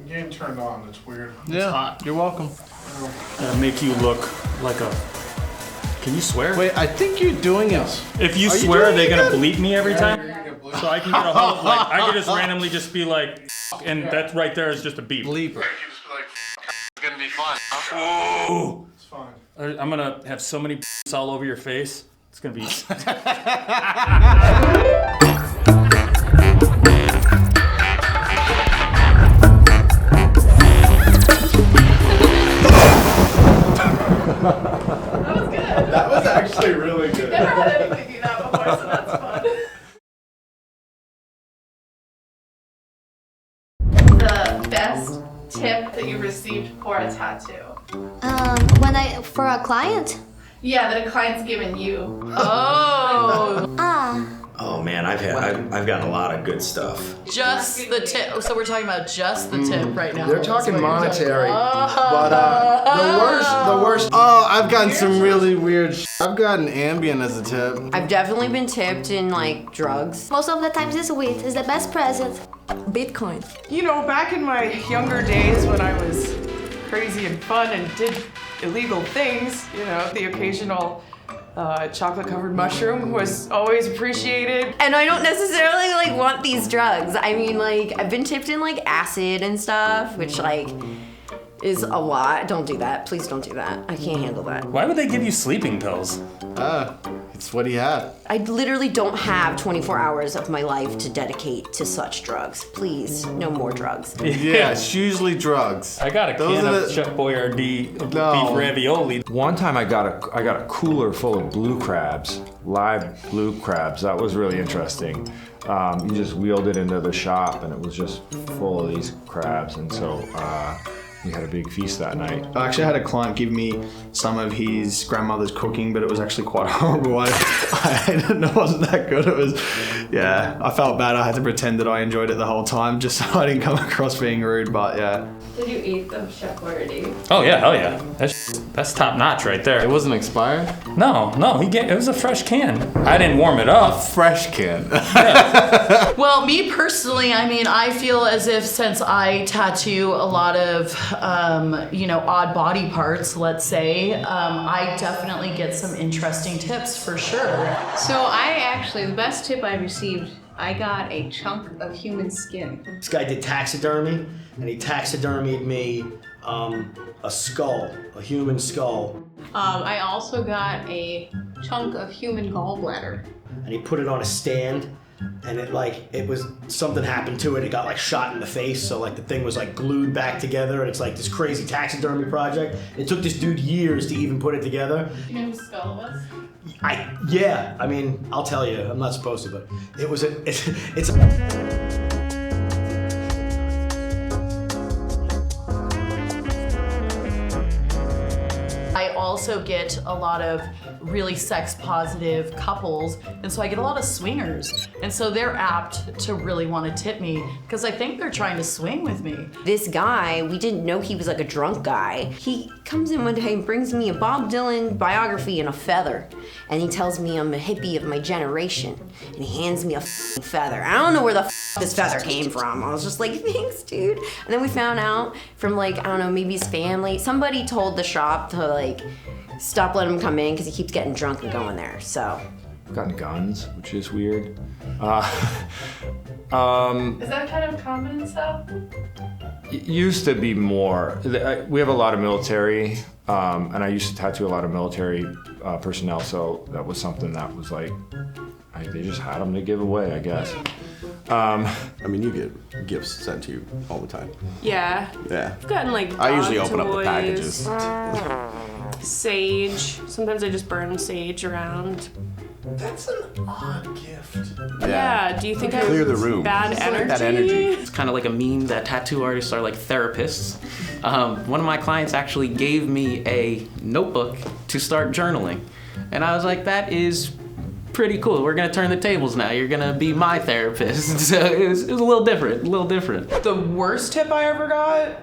Game turned on. It's weird. Yeah, it's hot. You're welcome. Make you look like a... Can you swear? Wait, I think you're doing it. If you swear, are they gonna bleep me every time? So I can get a whole, like, I can just randomly just be like, and that right there is just a beep. Bleeper. You just be like, it's gonna be fun. Oh! It's fine. I'm gonna have so many all over your face. It's gonna be... That was good. That was actually really good. Never had anything do that before, so that's fun. The best tip that you received for a tattoo? For a client? Yeah, that a client's given you. Oh. Oh man, I've gotten a lot of good stuff. Just the tip. So we're talking about just the tip right now. They're talking monetary, about. but the worst. Oh, I've gotten some really weird. I've gotten Ambien as a tip. I've definitely been tipped in like drugs. Most of the times this weed is the best present. Bitcoin. You know, back in my younger days when I was crazy and fun and did illegal things, you know, the occasional chocolate-covered mushroom was always appreciated. And I don't necessarily like want these drugs. I mean, like, I've been tipped in like acid and stuff, which like is a lot. Don't do that. Please don't do that. I can't handle that. Why would they give you sleeping pills? It's what he had. I literally don't have 24 hours of my life to dedicate to such drugs. Please, no more drugs. Yeah, it's usually drugs. I got a can of Chef Boyardee beef ravioli. One time I got a cooler full of blue crabs, live blue crabs. That was really interesting. You just wheeled it into the shop and it was just full of these crabs, and so we had a big feast that night. I actually had a client give me some of his grandmother's cooking, but it was actually quite horrible. I didn't know it wasn't that good. It was, yeah, I felt bad. I had to pretend that I enjoyed it the whole time just so I didn't come across being rude, but yeah. Did you eat the Chef Boyardee? Oh yeah, hell yeah. That's top notch right there. It wasn't expired? No, it was a fresh can. I didn't warm it up. A fresh can. Yeah. Well, me personally, I mean, I feel as if since I tattoo a lot of, odd body parts, let's say, I definitely get some interesting tips for sure. So the best tip I received, I got a chunk of human skin. This guy did taxidermy, and he taxidermied me a skull, a human skull. I also got a chunk of human gallbladder. And he put it on a stand, and it was something happened to it. It got like shot in the face, so like the thing was like glued back together, and it's like this crazy taxidermy project. It took this dude years to even put it together. You know who Skull was? Yeah, I mean, I'll tell you, I'm not supposed to, but it's I also get a lot of really sex positive couples, and so I get a lot of swingers, and so they're apt to really want to tip me because I think they're trying to swing with me. This guy, we didn't know he was like a drunk guy. He comes in one day and brings me a Bob Dylan biography and a feather, and he tells me I'm a hippie of my generation, and he hands me a feather. I don't know where the this feather came from. I was just like, thanks, dude. And then we found out from like, I don't know, maybe his family. Somebody told the shop to like stop letting him come in because he keeps getting drunk and going there. So I've gotten guns, which is weird. Is that kind of common and stuff? It used to be more. We have a lot of military, and I used to tattoo a lot of military personnel, so that was something that was like, they just had them to give away, I guess. I mean, you get gifts sent to you all the time. Yeah. Yeah. I've gotten like I usually dog open up the toys, packages. Sage. Sometimes I just burn sage around. That's an odd gift. Yeah. Do you think I Clear have the room. bad energy? Bad energy. It's kind of like a meme that tattoo artists are like therapists. One of my clients actually gave me a notebook to start journaling. And I was like, that is pretty cool. We're gonna turn the tables now. You're gonna be my therapist. So it was a little different, The worst tip I ever got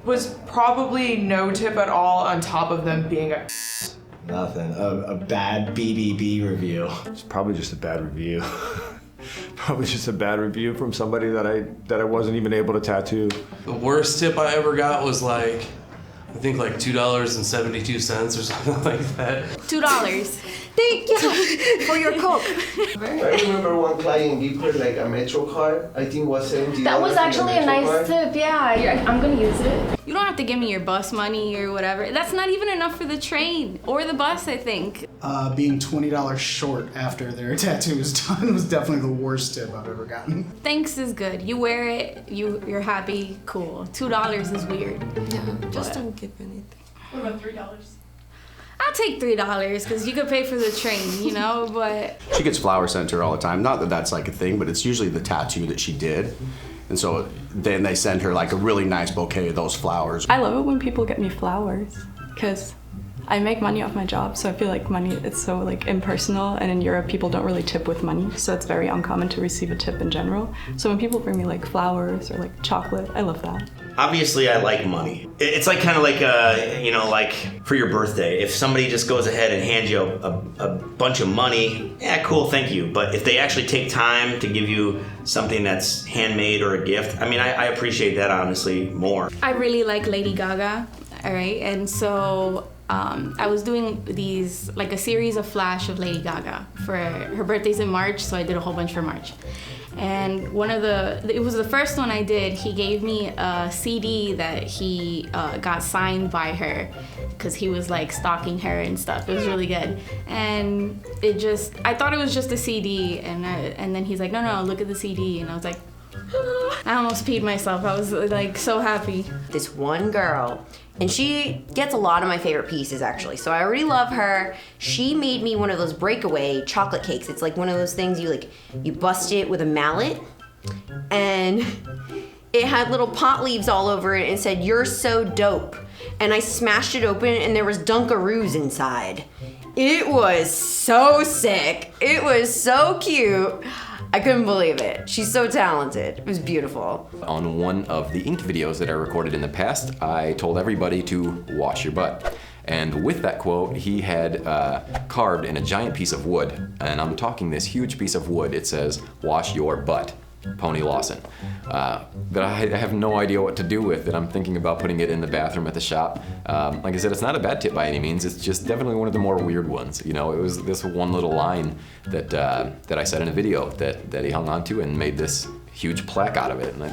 was probably no tip at all on top of them being a nothing. A bad BBB review. It's probably just a bad review. Probably just a bad review from somebody that I wasn't even able to tattoo. The worst tip I ever got was like, I think like $2.72 or something like that. $2. Thank you for your Coke. I remember one client gave her like a Metro card. I think it was $70. That was actually a nice card. tip, yeah. I'm gonna use it. You don't have to give me your bus money or whatever. That's not even enough for the train or the bus, I think. Being $20 short after their tattoo was done was definitely the worst tip I've ever gotten. Thanks is good. You wear it, you're happy, cool. $2 is weird. Yeah, just don't give anything. What about $3? I'll take $3 because you could pay for the train, you know, but... She gets flowers sent to her all the time. Not that that's like a thing, but it's usually the tattoo that she did. And so then they send her like a really nice bouquet of those flowers. I love it when people get me flowers because I make money off my job, so I feel like money, it's so like impersonal, and in Europe people don't really tip with money, so it's very uncommon to receive a tip in general. So when people bring me like flowers or like chocolate, I love that. Obviously, I like money. It's like kind of like, you know, like for your birthday. If somebody just goes ahead and hands you a bunch of money, yeah, cool, thank you. But if they actually take time to give you something that's handmade or a gift, I mean, I appreciate that honestly more. I really like Lady Gaga, all right? And so I was doing these, like a series of flash of Lady Gaga for her birthday's in March, so I did a whole bunch for March. And it was the first one I did. He gave me a CD that he got signed by her because he was like stalking her and stuff. It was really good. And I thought it was just a CD, and then he's like, no, look at the CD. And I was like, I almost peed myself. I was like so happy. This one girl, and she gets a lot of my favorite pieces actually, so I already love her. She made me one of those breakaway chocolate cakes. It's like one of those things you bust it with a mallet, and it had little pot leaves all over it and said, "You're so dope." And I smashed it open and there was Dunkaroos inside. It was so sick. It was so cute. I couldn't believe it. She's so talented. It was beautiful. On one of the inked videos that I recorded in the past, I told everybody to wash your butt. And with that quote, he had carved in a giant piece of wood, and I'm talking this huge piece of wood. It says, "Wash your butt, Pony Lawson." But I have no idea what to do with it. I'm thinking about putting it in the bathroom at the shop. Like I said, it's not a bad tip by any means. It's just definitely one of the more weird ones. You know, it was this one little line that I said in a video that he hung on to and made this huge plaque out of it. And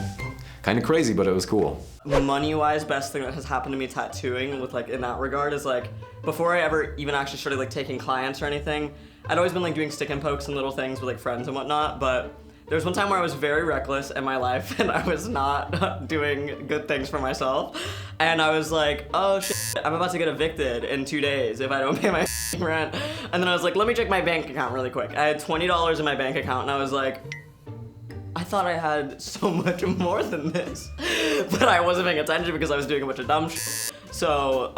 kind of crazy, but it was cool. Money-wise, best thing that has happened to me tattooing with like in that regard is like, before I ever even actually started like taking clients or anything, I'd always been like doing stick and pokes and little things with like friends and whatnot, but there was one time where I was very reckless in my life and I was not doing good things for myself. And I was like, oh shit, I'm about to get evicted in 2 days if I don't pay my rent. And then I was like, let me check my bank account really quick. I had $20 in my bank account and I was like, I thought I had so much more than this. But I wasn't paying attention because I was doing a bunch of dumb shit. So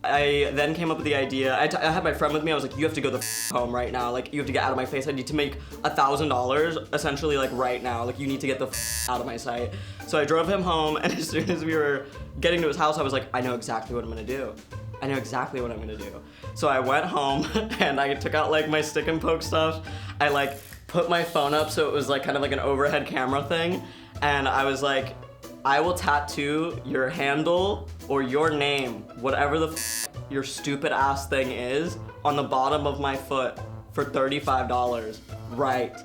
I then came up with the idea. I had my friend with me. I was like, you have to go the home right now. Like, you have to get out of my face. I need to make $1,000 essentially like right now. Like, you need to get the out of my sight. So I drove him home, and as soon as we were getting to his house, I was like, I know exactly what I'm gonna do. I know exactly what I'm gonna do. So I went home and I took out like my stick and poke stuff. I like put my phone up so it was like kind of like an overhead camera thing. And I was like, I will tattoo your handle or your name, whatever the your stupid ass thing is, on the bottom of my foot for $35 right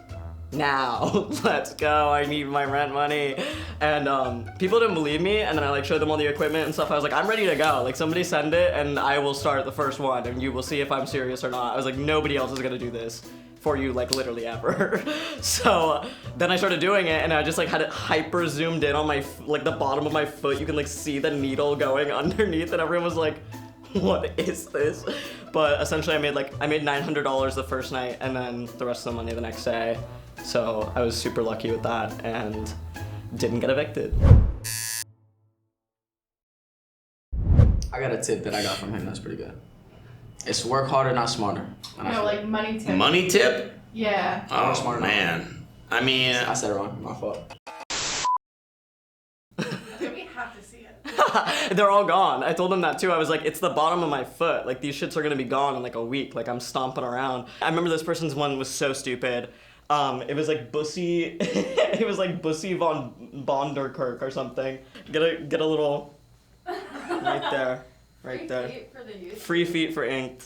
now. Let's go, I need my rent money. And people didn't believe me, and then I like showed them all the equipment and stuff. I was like, I'm ready to go. Like, somebody send it and I will start the first one and you will see if I'm serious or not. I was like, nobody else is gonna do this for you, like literally ever. So then I started doing it and I just like had it hyper zoomed in on my, like the bottom of my foot. You can like see the needle going underneath and everyone was like, what is this? But essentially I made $900 the first night and then the rest of the money the next day. So I was super lucky with that and didn't get evicted. I got a tip that I got from him that's pretty good. It's work harder, not smarter. No, like money tip. Money tip? Yeah. Oh, man. I mean... I said it wrong. My fault. We have to see it. They're all gone. I told them that too. I was like, it's the bottom of my foot. Like, these shits are gonna be gone in like a week. Like, I'm stomping around. I remember this person's one was so stupid. It was like Bussy. It was like Bussy von Bonderkirk or something. Get a little right there, right there. Free feet for the youth. Free feet for inked.